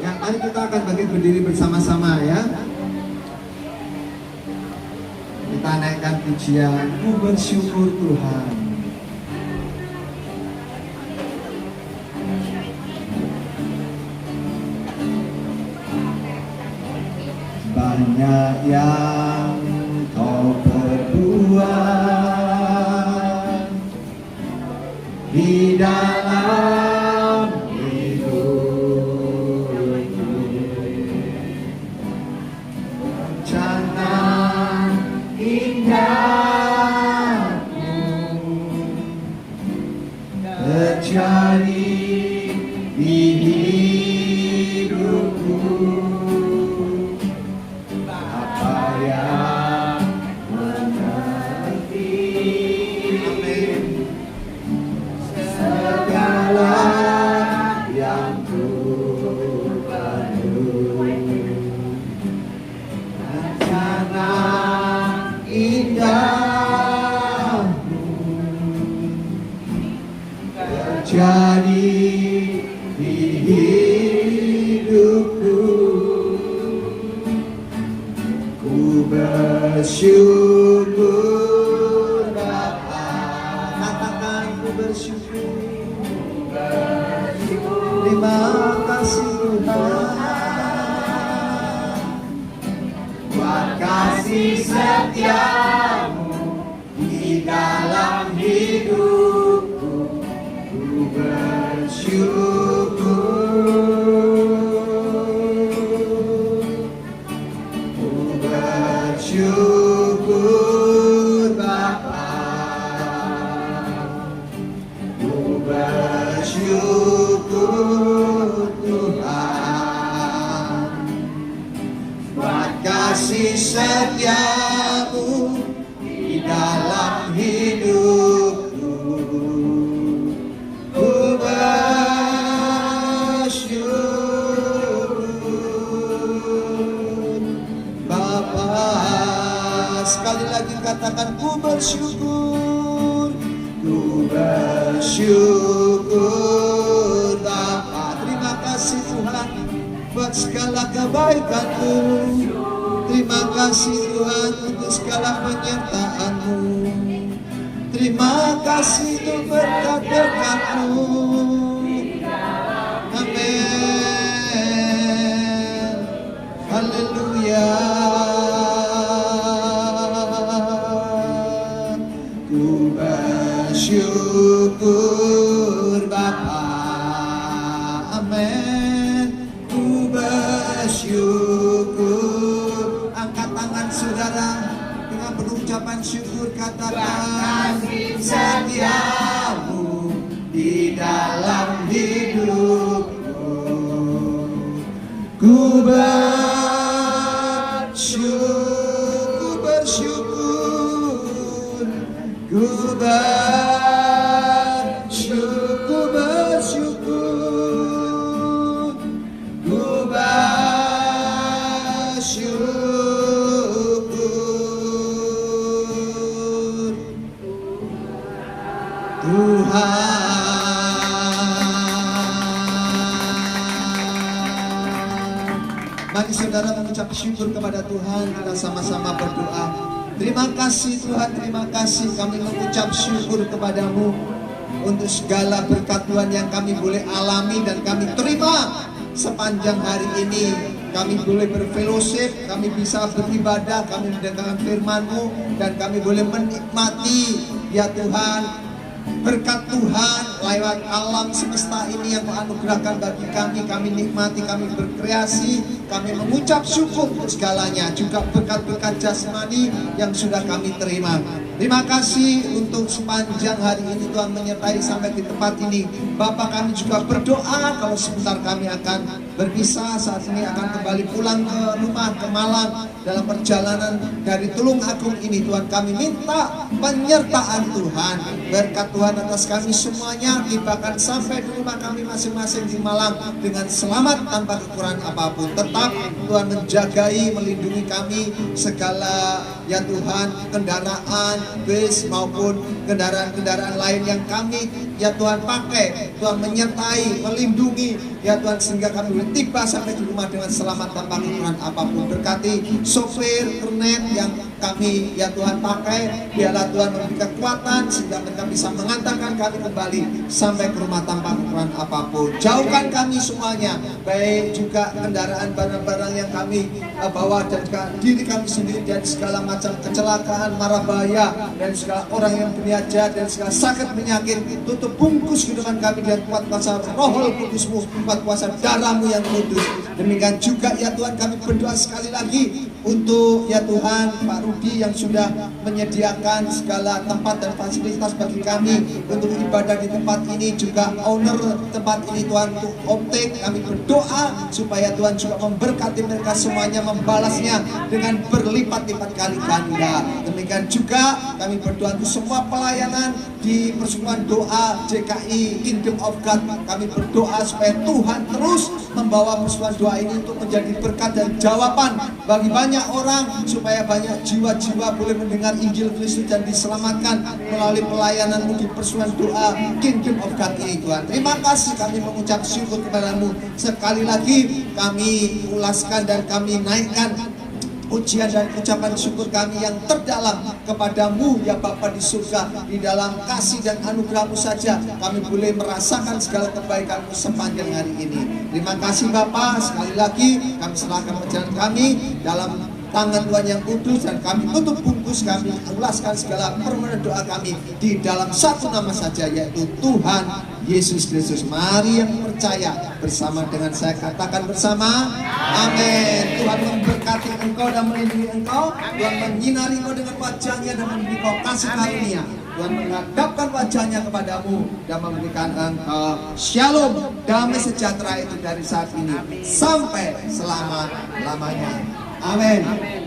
Ya, mari kita akan berdiri bersama-sama ya. Kita naikkan pujian, ku bersyukur Tuhan. Banyak yang kau perbuat di dalam hidupku, rencana indahmu terjadi di hidupku. Bapa yang mengerti, amin, segala yang ku perlu, rencana indahmu terjadi di hidupku. Ku bersyukur Bapa, katakan ku bersyukur. Terima kasih Tuhan buat kasih setiamu di dalam hidupku. Ku bersyukur Bapa, ku bersyukur Tuhan buat kasih setiamu di dalam hidupku. Ku bersyukur Bapa. Sekali lagi katakan ku bersyukur. Ku bersyukur Bapa. Terima kasih Tuhan buat segala kebaikan-Mu. Terima kasih Tuhan untuk segala penyertaan-Mu. Terima kasih untuk berkat-berkat-Mu. Amin. Haleluya. Ku bersyukur Bapa. Amin. Ku bersyukur. Angkat tangan saudara dengan pengucapan syukur, katakan setiamu di dalam hidupku. Ku bersyukur, ku bersyukur, ku bersyukur Tuhan. Mari saudara mengucap syukur kepada Tuhan. Kita sama-sama berdoa. Terima kasih Tuhan, terima kasih. Kami mengucap syukur kepadamu untuk segala berkat Tuhan yang kami boleh alami dan kami terima sepanjang hari ini. Kami boleh berfellowship, kami bisa beribadah, kami mendengarkan firman-Mu, dan kami boleh menikmati ya Tuhan berkat Tuhan lewat alam semesta ini yang Kau anugerahkan bagi kami. Kami nikmati, kami berkreasi, kami mengucap syukur untuk segalanya, juga berkat-berkat jasmani yang sudah kami terima. Terima kasih untuk sepanjang hari ini Tuhan menyertai sampai di tempat ini. Bapa, kami juga berdoa kalau sebentar kami akan berpisah, saat ini akan kembali pulang ke rumah, ke Malang, dalam perjalanan dari Tulung Agung ini. Tuhan, kami minta penyertaan Tuhan, berkat Tuhan atas kami semuanya, tibakan sampai di rumah kami masing-masing di Malang dengan selamat tanpa kekurangan apapun. Tetap Tuhan menjagai, melindungi kami segala ya Tuhan kendaraan, bis maupun kendaraan-kendaraan lain yang kami ya Tuhan pakai, Tuhan menyertai, melindungi ya Tuhan, sehingga kami boleh tiba sampai di rumah dengan selamat tanpa kekurangan apapun. Berkati sopir kernet yang kami ya Tuhan pakai, biarlah Tuhan memberi kekuatan sehingga mereka bisa mengantarkan kami kembali sampai ke rumah tanpa kekurangan apapun. Jauhkan kami semuanya, baik juga kendaraan barang-barang yang kami bawa dan juga diri kami sendiri dari segala macam kecelakaan, mara bahaya, dan segala orang yang berniaga dan segala sakit penyakit. Tutup bungkus kehidupan kami dengan kuat kuasa Roh Kudus-Mu, kuat kuasa darah-Mu yang kudus. Demikian juga ya Tuhan, kami berdoa sekali lagi untuk ya Tuhan Pak Rudi yang sudah menyediakan segala tempat dan fasilitas bagi kami untuk ibadah di tempat ini, juga owner tempat ini Tuhan, untuk optik. Kami berdoa supaya Tuhan juga memberkati mereka semuanya, membalasnya dengan berlipat-lipat kali ganda. Demikian juga kami berdoa untuk semua pelayanan di persekutuan doa JKI Kingdom of God. Kami berdoa supaya Tuhan terus membawa persekutuan doa ini untuk menjadi berkat dan jawaban bagi banyak orang, supaya banyak jiwa-jiwa boleh mendengar Injil Kristus dan diselamatkan melalui pelayanan-Mu di persekutuan doa Kingdom of God ini Tuhan. Terima kasih, kami mengucap syukur kepada-Mu. Sekali lagi kami ulaskan dan kami naikkan pujian dan ucapan syukur kami yang terdalam kepada-Mu ya Bapa di surga. Di dalam kasih dan anugerah-Mu saja kami boleh merasakan segala kebaikan-Mu sepanjang hari ini. Terima kasih Bapa, sekali lagi kami serahkan perjalanan kami dalam tangan Tuhan yang kudus, dan kami tutup bungkus, kami ulaskan segala permohonan doa kami di dalam satu nama saja, yaitu Tuhan Yesus Kristus. Mari yang percaya bersama dengan saya katakan bersama, amin. Tuhan memberkati engkau dan melindungi engkau. Tuhan menyinari engkau dengan wajahnya dan memberi engkau kasih karunia. Tuhan menghadapkan wajahnya kepadamu dan memberikan engkau shalom, damai sejahtera itu dari saat ini sampai selama-lamanya. Amin. Amin.